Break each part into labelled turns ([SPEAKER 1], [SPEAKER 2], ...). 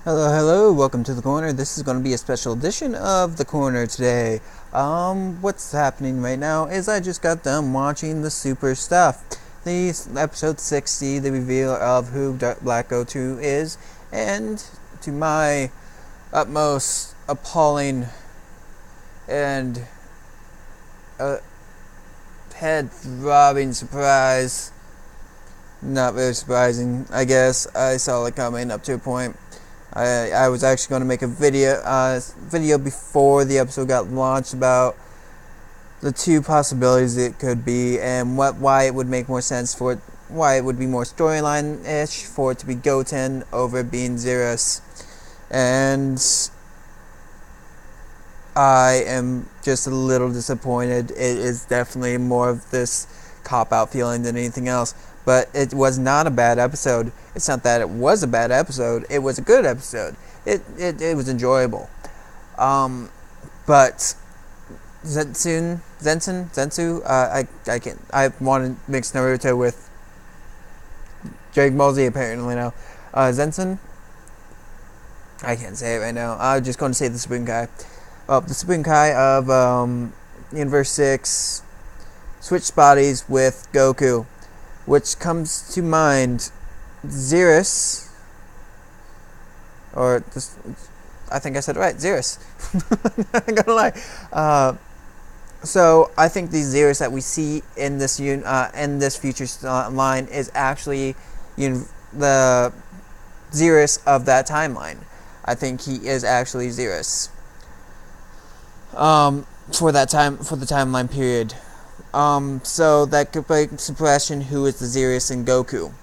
[SPEAKER 1] Hello, welcome to the corner. This is going to be a special edition of the corner today. What's happening right now is I just got done watching the Super Stuff. The episode 60, the reveal of who Black Goku is, and to my utmost appalling and head-throbbing surprise, not very surprising, I guess. I saw it coming up to a point. I was actually going to make a video before the episode got launched about the two possibilities it could be and why it would make more sense for it, why it would be more storyline-ish for it to be Goten over being Zerus. And I am just a little disappointed. It is definitely more of this cop-out feeling than anything else. But it was not a bad episode. It's not that it was a bad episode. It was a good episode. It was enjoyable. But Zensu, I want to mix Naruto with Dragon Ball Z apparently now. Zensun, I can't say it right now. I'm just going to say the Supreme Kai. The Supreme Kai of Universe 6 switched bodies with Goku, which comes to mind Zerus, or this, I think I said it right, Zerus. I'm not gonna lie. So I think the Zerus that we see in this future line is actually the Zerus of that timeline. I think he is actually Zerus. For the timeline period. So that could beg the question, who is the Zerus in Goku?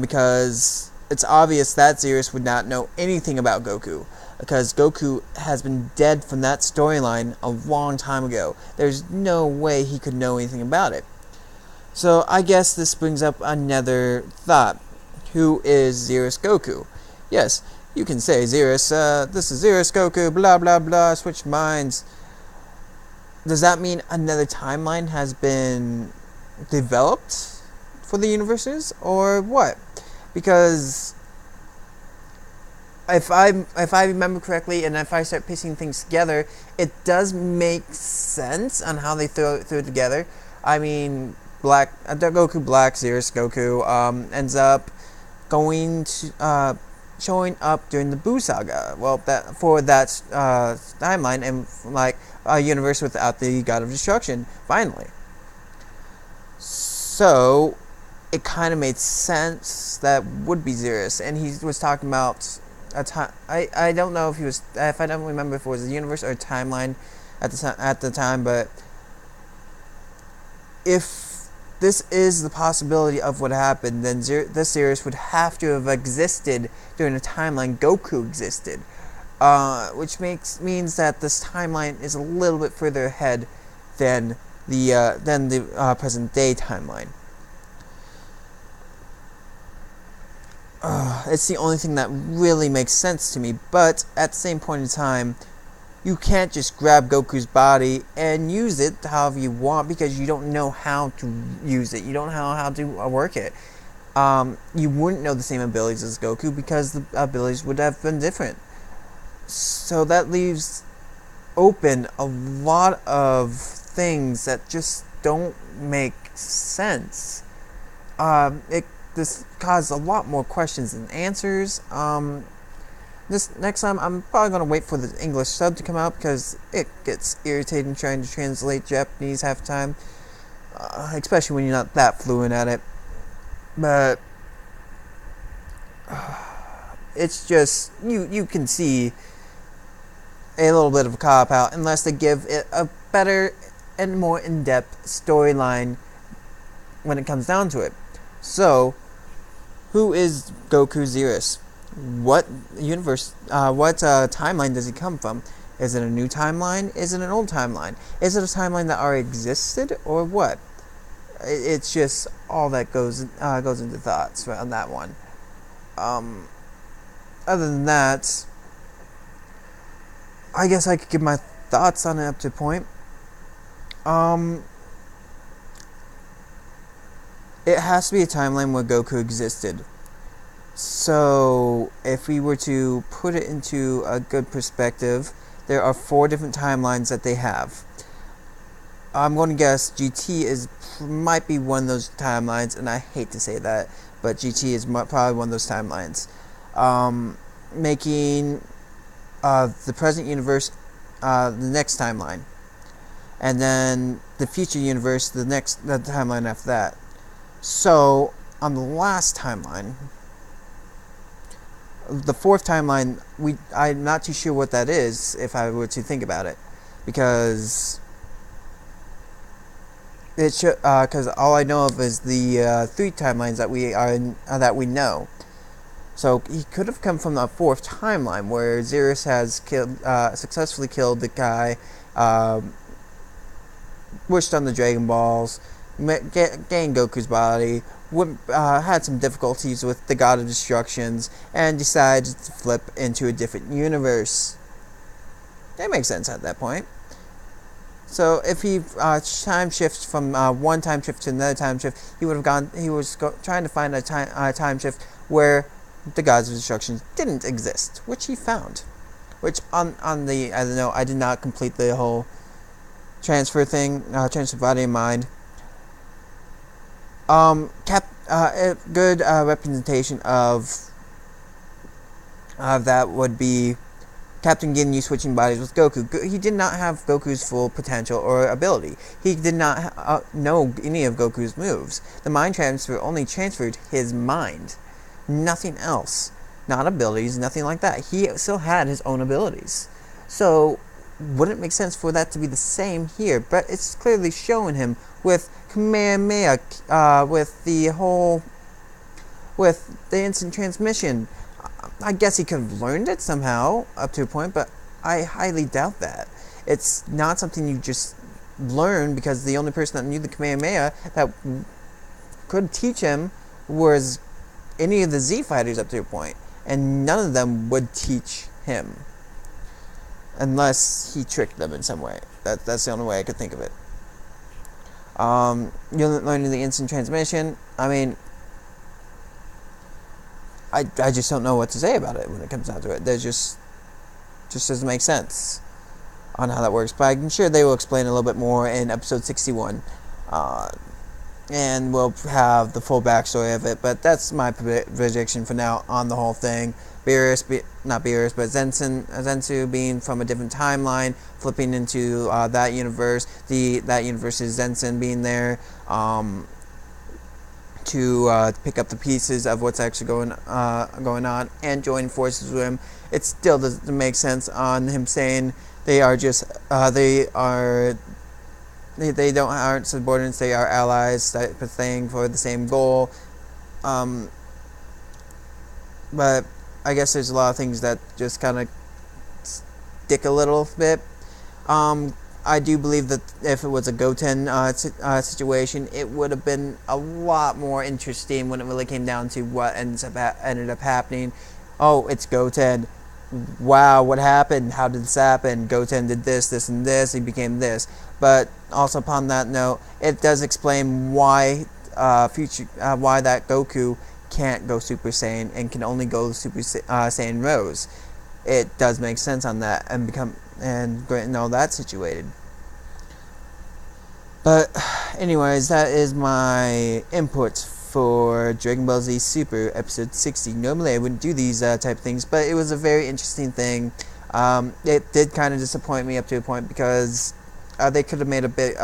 [SPEAKER 1] Because it's obvious that Zerus would not know anything about Goku, because Goku has been dead from that storyline a long time ago. There's no way he could know anything about it. So I guess this brings up another thought. Who is Zerus Goku? Yes, you can say Zerus, this is Zerus Goku, blah blah blah, switch minds. Does that mean another timeline has been developed for the universes, or what? Because if I remember correctly, and if I start piecing things together, it does make sense on how they threw it together. I mean, Goku Black, Zerus Goku ends up going to showing up during the Buu Saga. Well, that timeline, and like a universe without the God of Destruction, finally. So it kind of made sense that would be Zerus, and he was talking about a time. I don't know if I don't remember if it was a universe or a timeline at the time, but if this is the possibility of what happened, then this Zerus would have to have existed during a timeline Goku existed, which means that this timeline is a little bit further ahead than the present day timeline. It's the only thing that really makes sense to me, but at the same point in time, you can't just grab Goku's body and use it however you want, because you don't know how to use it. You don't know how to work it. You wouldn't know the same abilities as Goku, because the abilities would have been different. So that leaves open a lot of things that just don't make sense. This caused a lot more questions than answers. This next time, I'm probably going to wait for the English sub to come out, because it gets irritating trying to translate Japanese half the time, especially when you're not that fluent at it. But it's just, you can see a little bit of a cop-out unless they give it a better and more in-depth storyline when it comes down to it. So, who is Goku Zerus? What universe, timeline does he come from? Is it a new timeline? Is it an old timeline? Is it a timeline that already existed, or what? It's just all that goes into thoughts on that one. Other than that, I guess I could give my thoughts on it up to a point. It has to be a timeline where Goku existed. So, if we were to put it into a good perspective, there are 4 different timelines that they have. I'm going to guess GT might be one of those timelines, and I hate to say that, but GT is probably one of those timelines. Making the present universe the next timeline, and then the future universe the timeline after that. So, on the last timeline, the 4th timeline, I'm not too sure what that is if I were to think about it, because it should, because all I know of is the 3 timelines that we know. So he could have come from the 4th timeline where Xerus has successfully killed the guy, wished on the Dragon Balls, gained Goku's body, had some difficulties with the God of Destructions, and decided to flip into a different universe. That makes sense at that point. So if he time shifts from one time shift to another time shift, he would have gone. He was trying to find a time shift where the Gods of Destruction didn't exist, which he found. Which on the, I don't know, I did not complete the whole transfer thing, transfer body and mind. A good representation of that would be Captain Ginyu switching bodies with Goku. He did not have Goku's full potential or ability. He did not know any of Goku's moves. The mind transfer only transferred his mind. Nothing else. Not abilities, nothing like that. He still had his own abilities. So, wouldn't it make sense for that to be the same here? But it's clearly showing him with Kamehameha, with the instant transmission. I guess he could have learned it somehow up to a point, but I highly doubt that. It's not something you just learn, because the only person that knew the Kamehameha that could teach him was any of the Z fighters up to a point, and none of them would teach him unless he tricked them in some way. That's the only way I could think of it. You're learning the instant transmission. I mean, I just don't know what to say about it when it comes down to it. There's just doesn't make sense on how that works. But I'm sure they will explain a little bit more in episode 61. And we'll have the full backstory of it. But that's my prediction for now on the whole thing. Zensu being from a different timeline, flipping into that universe. That universe's Zensun being there. To pick up the pieces of what's actually going on and join forces with him. It still doesn't make sense on him saying they aren't subordinates, they are allies, type of thing, for the same goal. But I guess there's a lot of things that just kind of stick a little bit. I do believe that if it was a goten situation, it would have been a lot more interesting when it really came down to what ended up happening. Oh, it's goten. Wow, what happened? How did this happen? Goten did this, this, and this. He became this. But also upon that note, it does explain why why that Goku can't go Super Saiyan and can only go Super Saiyan Rose. It does make sense on that and all that situated. But anyways, that is my input for Dragon Ball Z Super episode 60. Normally I wouldn't do these type of things, but it was a very interesting thing. It did kind of disappoint me up to a point, because they could have made a bit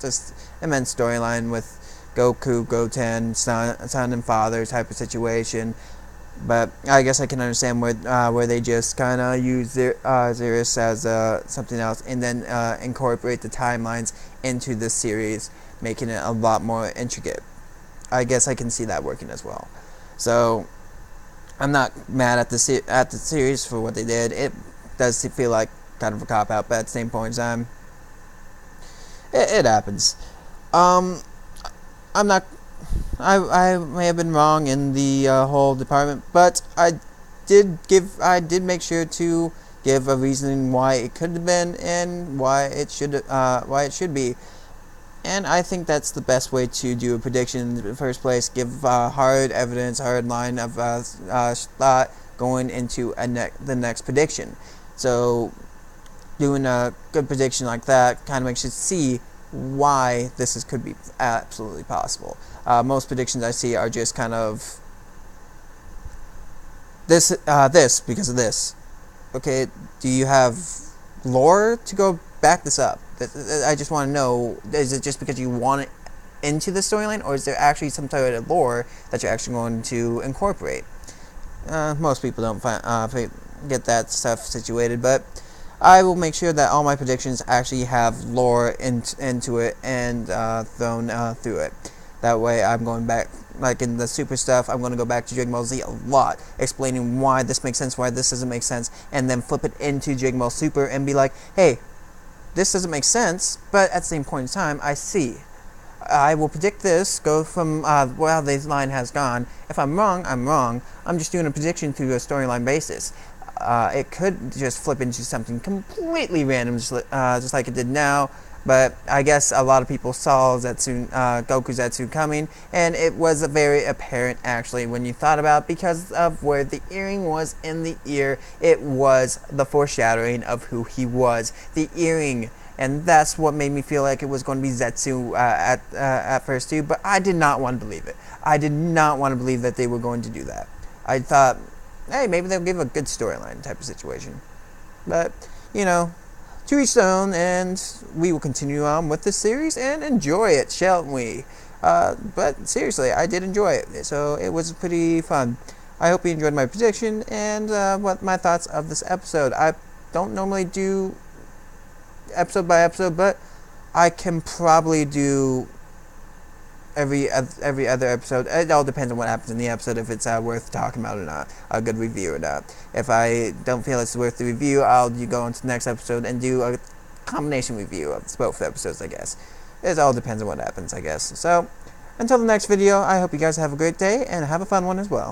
[SPEAKER 1] just immense storyline with Goku, Goten, son and father type of situation. But I guess I can understand where they just kind of use Xerus as something else, and then incorporate the timelines into this series, making it a lot more intricate. I guess I can see that working as well. So I'm not mad at the series for what they did. It does feel like kind of a cop out, but at the same point in time, it happens. I'm not. I may have been wrong in the whole department, but I did make sure to give a reasoning why it could have been and why it should be. And I think that's the best way to do a prediction in the first place. Give hard evidence, hard line of thought going into the next prediction. So doing a good prediction like that kind of makes you see why could be absolutely possible. Most predictions I see are just kind of this because of this. Okay, do you have lore to go back this up? I just want to know, is it just because you want it into the storyline, or is there actually some type of lore that you're actually going to incorporate? Most people don't get that stuff situated, but I will make sure that all my predictions actually have lore into it and thrown through it. That way I'm going back, like in the Super stuff, I'm going to go back to Dragon Ball Z a lot, explaining why this makes sense, why this doesn't make sense, and then flip it into Dragon Ball Super and be like, hey, this doesn't make sense, but at the same point in time, I see. I will predict this, go from well, this line has gone. If I'm wrong, I'm wrong. I'm just doing a prediction through a storyline basis. It could just flip into something completely random, just like it did now. But I guess a lot of people saw Goku Zetsu coming, and it was very apparent actually when you thought about it, because of where the earring was in the ear. It was the foreshadowing of who he was. The earring. And that's what made me feel like it was going to be Zetsu at first too, but I did not want to believe it. I did not want to believe that they were going to do that. I thought, hey, maybe they'll give a good storyline type of situation. But, you know, to each their own, and we will continue on with this series and enjoy it, shan't we? But seriously, I did enjoy it, so it was pretty fun. I hope you enjoyed my prediction and what my thoughts of this episode. I don't normally do episode by episode, but I can probably do every other episode. It all depends on what happens in the episode, if it's worth talking about or not, a good review or not. If I don't feel it's worth the review, I'll go on to the next episode and do a combination review of both episodes, I guess. It all depends on what happens, I guess. So, until the next video, I hope you guys have a great day and have a fun one as well.